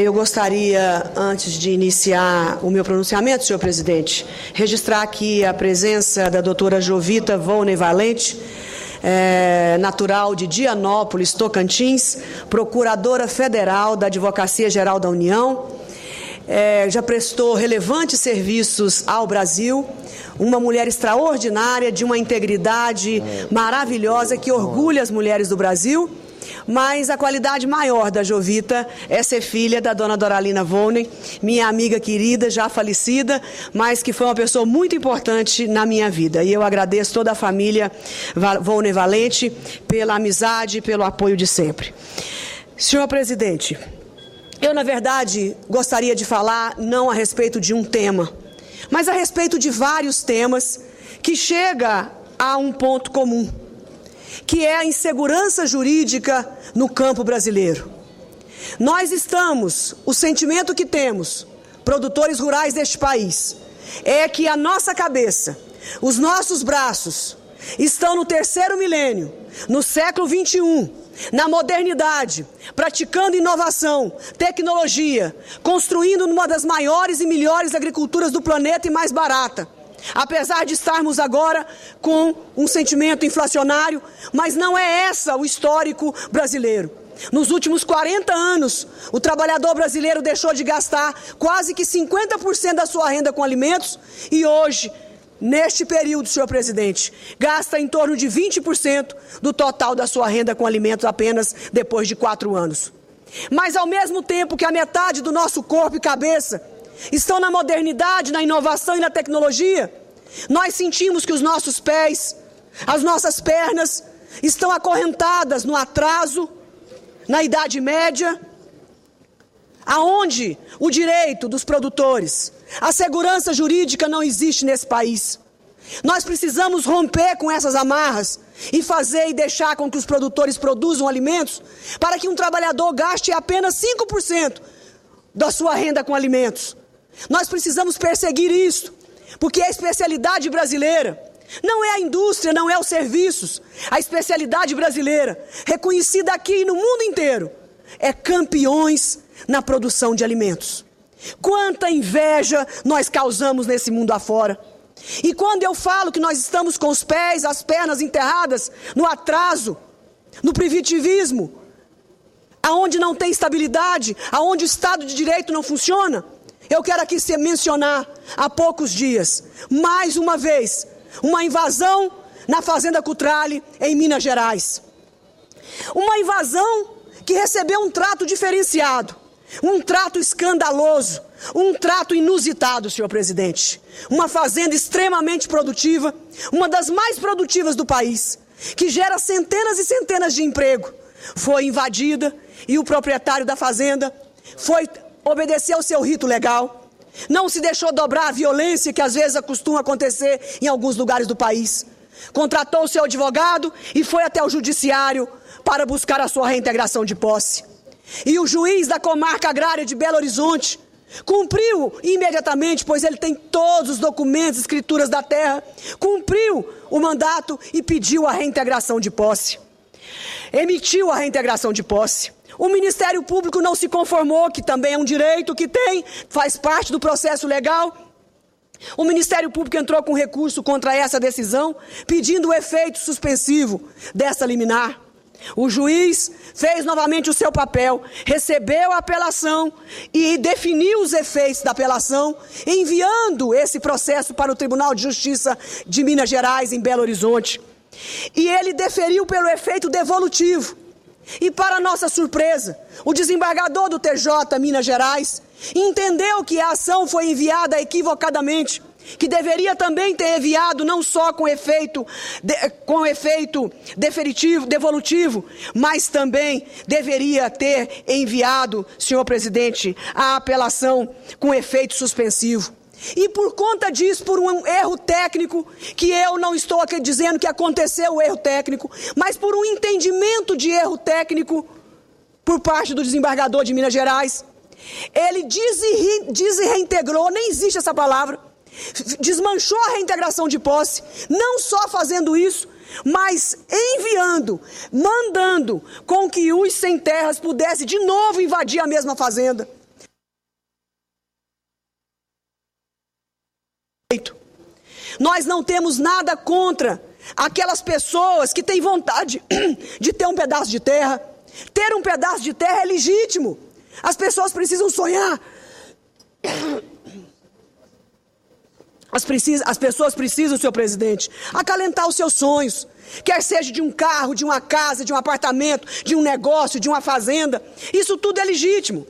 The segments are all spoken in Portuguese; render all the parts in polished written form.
Eu gostaria, antes de iniciar o meu pronunciamento, senhor presidente, registrar aqui a presença da doutora Jovita Volney Valente, natural de Dianópolis, Tocantins, procuradora federal da Advocacia Geral da União, já prestou relevantes serviços ao Brasil, uma mulher extraordinária, de uma integridade maravilhosa que orgulha as mulheres do Brasil. Mas a qualidade maior da Jovita é ser filha da dona Doralina Volney, minha amiga querida, já falecida, mas que foi uma pessoa muito importante na minha vida. E eu agradeço toda a família Volney Valente pela amizade e pelo apoio de sempre. Senhor presidente, eu, na verdade, gostaria de falar não a respeito de um tema, mas a respeito de vários temas que chega a um ponto comum, que é a insegurança jurídica no campo brasileiro. Nós estamos, o sentimento que temos, produtores rurais deste país, é que a nossa cabeça, os nossos braços, estão no terceiro milênio, no século XXI, na modernidade, praticando inovação, tecnologia, construindo uma das maiores e melhores agriculturas do planeta e mais barata. Apesar de estarmos agora com um sentimento inflacionário, mas não é esse o histórico brasileiro. Nos últimos 40 anos, o trabalhador brasileiro deixou de gastar quase que 50% da sua renda com alimentos e hoje, neste período, senhor presidente, gasta em torno de 20% do total da sua renda com alimentos apenas depois de 4 anos. Mas ao mesmo tempo que a metade do nosso corpo e cabeça estão na modernidade, na inovação e na tecnologia, nós sentimos que os nossos pés, as nossas pernas, estão acorrentadas no atraso, na Idade Média, aonde o direito dos produtores, a segurança jurídica não existe nesse país. Nós precisamos romper com essas amarras e fazer e deixar com que os produtores produzam alimentos para que um trabalhador gaste apenas 5% da sua renda com alimentos. Nós precisamos perseguir isso, porque a especialidade brasileira não é a indústria, não é os serviços. A especialidade brasileira, reconhecida aqui e no mundo inteiro, é campeões na produção de alimentos. Quanta inveja nós causamos nesse mundo afora. E quando eu falo que nós estamos com os pés, as pernas enterradas no atraso, no primitivismo, aonde não tem estabilidade, aonde o Estado de Direito não funciona, eu quero aqui mencionar, há poucos dias, mais uma vez, uma invasão na Fazenda Cutrale, em Minas Gerais. Uma invasão que recebeu um trato diferenciado, um trato escandaloso, um trato inusitado, senhor presidente. Uma fazenda extremamente produtiva, uma das mais produtivas do país, que gera centenas e centenas de empregos, foi invadida e o proprietário da fazenda obedeceu ao seu rito legal, não se deixou dobrar a violência que às vezes costuma acontecer em alguns lugares do país. Contratou o seu advogado e foi até o judiciário para buscar a sua reintegração de posse. E o juiz da comarca agrária de Belo Horizonte cumpriu imediatamente, pois ele tem todos os documentos, escrituras da terra, cumpriu o mandato e pediu a reintegração de posse. Emitiu a reintegração de posse. O Ministério Público não se conformou, que também é um direito que tem, faz parte do processo legal. O Ministério Público entrou com recurso contra essa decisão, pedindo o efeito suspensivo dessa liminar. O juiz fez novamente o seu papel, recebeu a apelação e definiu os efeitos da apelação, enviando esse processo para o Tribunal de Justiça de Minas Gerais, em Belo Horizonte. E ele deferiu pelo efeito devolutivo. E para nossa surpresa, o desembargador do TJ Minas Gerais entendeu que a ação foi enviada equivocadamente, que deveria também ter enviado não só com efeito devolutivo, mas também deveria ter enviado, senhor presidente, a apelação com efeito suspensivo. E por conta disso, por um erro técnico, que eu não estou aqui dizendo que aconteceu o erro técnico, mas por um entendimento de erro técnico por parte do desembargador de Minas Gerais, ele desreintegrou, nem existe essa palavra, desmanchou a reintegração de posse, não só fazendo isso, mas mandando com que os sem terras pudessem de novo invadir a mesma fazenda. Nós não temos nada contra aquelas pessoas que têm vontade de ter um pedaço de terra. Ter um pedaço de terra é legítimo. As pessoas precisam sonhar. As pessoas precisam, senhor presidente, acalentar os seus sonhos. Quer seja de um carro, de uma casa, de um apartamento, de um negócio, de uma fazenda. Isso tudo é legítimo.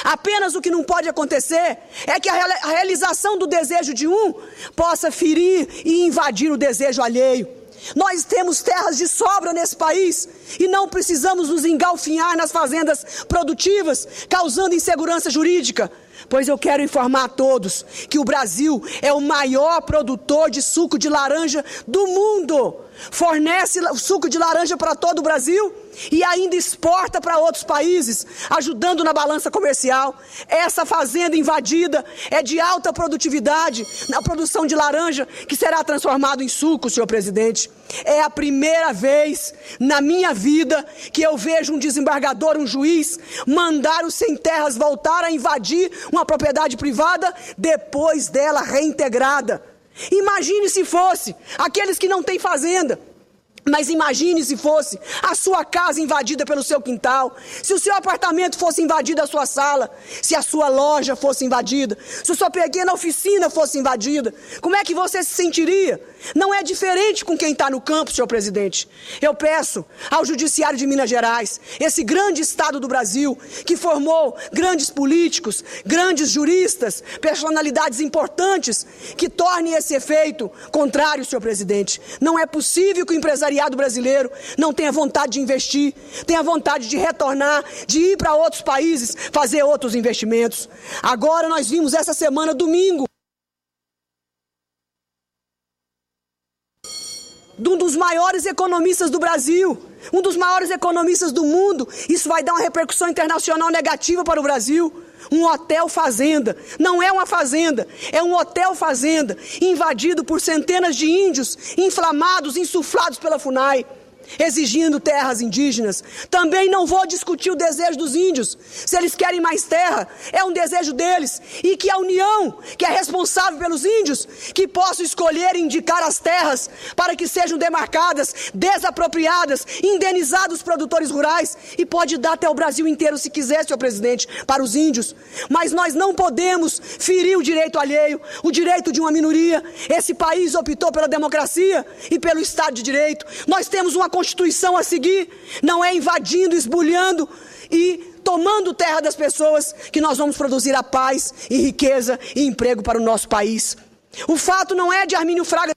Apenas o que não pode acontecer é que a realização do desejo de um possa ferir e invadir o desejo alheio. Nós temos terras de sobra nesse país e não precisamos nos engalfinhar nas fazendas produtivas, causando insegurança jurídica. Pois eu quero informar a todos que o Brasil é o maior produtor de suco de laranja do mundo. Fornece suco de laranja para todo o Brasil e ainda exporta para outros países, ajudando na balança comercial. Essa fazenda invadida é de alta produtividade na produção de laranja, que será transformado em suco, senhor presidente. É a primeira vez na minha vida que eu vejo um desembargador, um juiz, mandar os sem terras voltar a invadir uma propriedade privada depois dela reintegrada. Imagine se fosse aqueles que não têm fazenda. Mas imagine se fosse a sua casa invadida pelo seu quintal, se o seu apartamento fosse invadido a sua sala, se a sua loja fosse invadida, se a sua pequena oficina fosse invadida. Como é que você se sentiria? Não é diferente com quem está no campo, senhor presidente. Eu peço ao Judiciário de Minas Gerais, esse grande estado do Brasil, que formou grandes políticos, grandes juristas, personalidades importantes, que torne esse efeito contrário, senhor presidente. Não é possível que o empresariado brasileiro não tenha vontade de investir, tenha vontade de retornar, de ir para outros países, fazer outros investimentos. Agora nós vimos essa semana, domingo, de um dos maiores economistas do Brasil, um dos maiores economistas do mundo. Isso vai dar uma repercussão internacional negativa para o Brasil. Um hotel fazenda, não é uma fazenda, é um hotel fazenda, invadido por centenas de índios, inflamados, insuflados pela FUNAI, exigindo terras indígenas. Também não vou discutir o desejo dos índios. Se eles querem mais terra, é um desejo deles. E que a União, que é responsável pelos índios, que possa escolher e indicar as terras para que sejam demarcadas, desapropriadas, indenizados os produtores rurais, e pode dar até o Brasil inteiro, se quiser, senhor presidente, para os índios. Mas nós não podemos ferir o direito alheio, o direito de uma minoria. Esse país optou pela democracia e pelo Estado de Direito. Nós temos uma Constituição a seguir, não é invadindo, esbulhando e tomando terra das pessoas que nós vamos produzir a paz e riqueza e emprego para o nosso país. O fato não é de Armínio Fraga.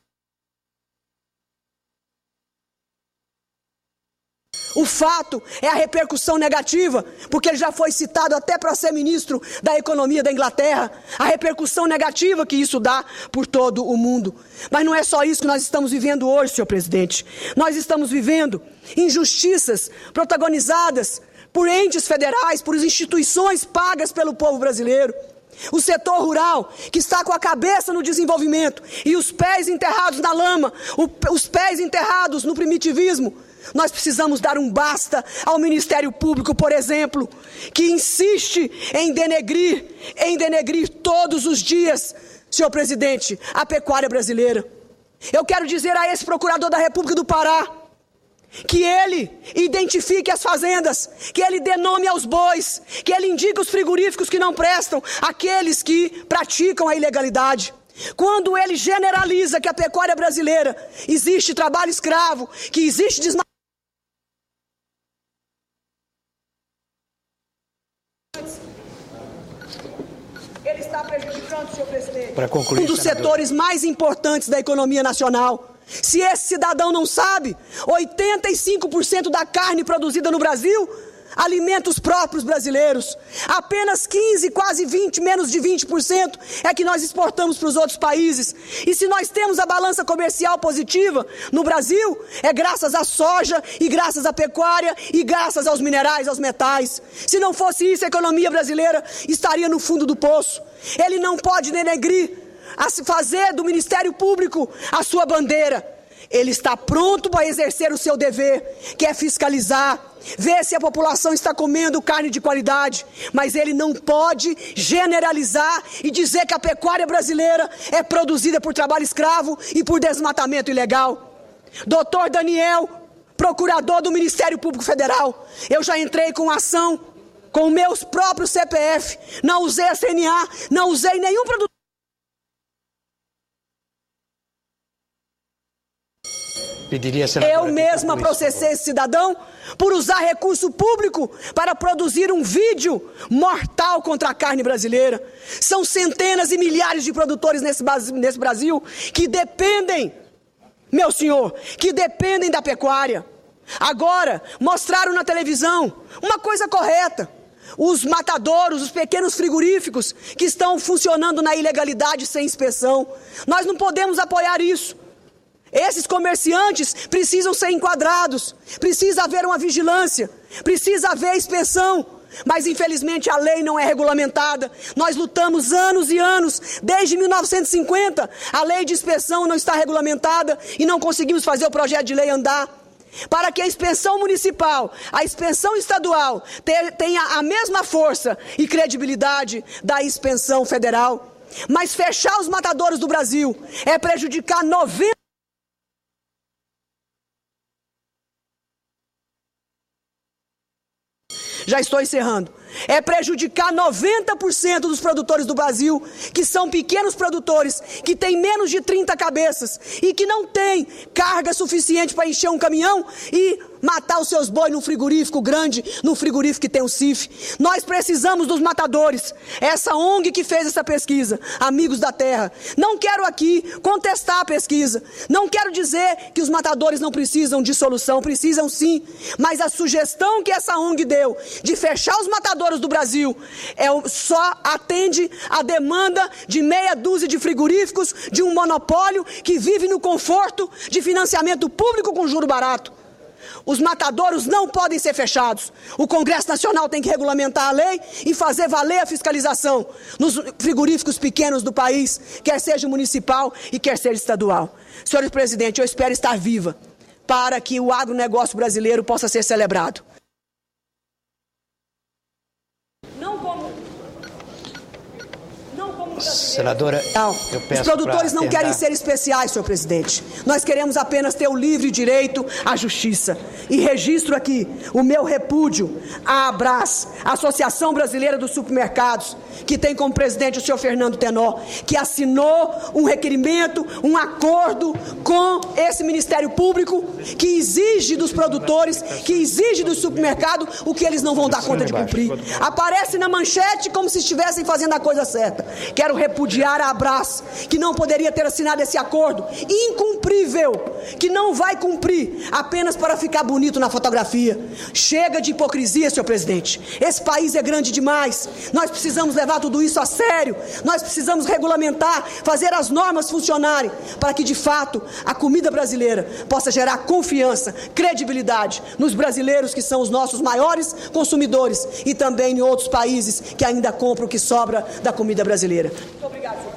O fato é a repercussão negativa, porque ele já foi citado até para ser ministro da Economia da Inglaterra, a repercussão negativa que isso dá por todo o mundo. Mas não é só isso que nós estamos vivendo hoje, senhor presidente. Nós estamos vivendo injustiças protagonizadas por entes federais, por instituições pagas pelo povo brasileiro. O setor rural, que está com a cabeça no desenvolvimento e os pés enterrados na lama, os pés enterrados no primitivismo. Nós precisamos dar um basta ao Ministério Público, por exemplo, que insiste em denegrir todos os dias, senhor presidente, a pecuária brasileira. Eu quero dizer a esse procurador da República do Pará que ele identifique as fazendas, que ele dê nome aos bois, que ele indique os frigoríficos que não prestam, aqueles que praticam a ilegalidade. Quando ele generaliza que a pecuária brasileira existe trabalho escravo, que existe ele está prejudicando, senhor presidente, para concluir, um dos setores mais importantes da economia nacional. Se esse cidadão não sabe, 85% da carne produzida no Brasil alimenta os próprios brasileiros. Apenas 15, quase 20, menos de 20% é que nós exportamos para os outros países. E se nós temos a balança comercial positiva no Brasil, é graças à soja e graças à pecuária e graças aos minerais, aos metais. Se não fosse isso, a economia brasileira estaria no fundo do poço. Ele não pode denegrir, fazer do Ministério Público a sua bandeira. Ele está pronto para exercer o seu dever, que é fiscalizar, ver se a população está comendo carne de qualidade, mas ele não pode generalizar e dizer que a pecuária brasileira é produzida por trabalho escravo e por desmatamento ilegal. Doutor Daniel, procurador do Ministério Público Federal, eu já entrei com ação com meus próprios CPF, não usei a CNA, não usei nenhum produtor. Eu mesma processei esse cidadão por usar recurso público para produzir um vídeo mortal contra a carne brasileira. São centenas e milhares de produtores nesse Brasil que dependem, meu senhor, que dependem da pecuária. Agora, mostraram na televisão uma coisa correta. Os matadouros, os pequenos frigoríficos que estão funcionando na ilegalidade sem inspeção. Nós não podemos apoiar isso. Esses comerciantes precisam ser enquadrados, precisa haver uma vigilância, precisa haver inspeção, mas infelizmente a lei não é regulamentada. Nós lutamos anos e anos, desde 1950, a lei de inspeção não está regulamentada e não conseguimos fazer o projeto de lei andar. Para que a inspeção municipal, a inspeção estadual tenha a mesma força e credibilidade da inspeção federal. Mas fechar os matadouros do Brasil é prejudicar 90%. Já estou encerrando. É prejudicar 90% dos produtores do Brasil, que são pequenos produtores, que têm menos de 30 cabeças e que não têm carga suficiente para encher um caminhão e matar os seus bois num frigorífico grande, num frigorífico que tem um CIF. Nós precisamos dos matadores. Essa ONG que fez essa pesquisa, Amigos da Terra. Não quero aqui contestar a pesquisa. Não quero dizer que os matadores não precisam de solução, precisam sim. Mas a sugestão que essa ONG deu de fechar os matadores do Brasil só atende a demanda de meia dúzia de frigoríficos, de um monopólio que vive no conforto de financiamento público com juro barato. Os matadouros não podem ser fechados. O Congresso Nacional tem que regulamentar a lei e fazer valer a fiscalização nos frigoríficos pequenos do país, quer seja municipal e quer seja estadual. Senhor presidente, eu espero estar viva para que o agronegócio brasileiro possa ser celebrado. Senadora, eu peço. Os produtores não querem ser especiais, senhor presidente. Nós queremos apenas ter o livre direito à justiça. E registro aqui o meu repúdio à ABRAS, Associação Brasileira dos Supermercados, que tem como presidente o senhor Fernando Tenor, que assinou um requerimento, um acordo com esse Ministério Público, que exige dos produtores, que exige do supermercado o que eles não vão dar conta de cumprir. Aparece na manchete como se estivessem fazendo a coisa certa. Quero repudiar a ABRAS, que não poderia ter assinado esse acordo incumprível, que não vai cumprir apenas para ficar bonito na fotografia. Chega de hipocrisia, senhor presidente. Esse país é grande demais. Nós precisamos levar tudo isso a sério. Nós precisamos regulamentar, fazer as normas funcionarem, para que de fato a comida brasileira possa gerar confiança, credibilidade nos brasileiros, que são os nossos maiores consumidores, e também em outros países que ainda compram o que sobra da comida brasileira. Muito obrigado, senhor.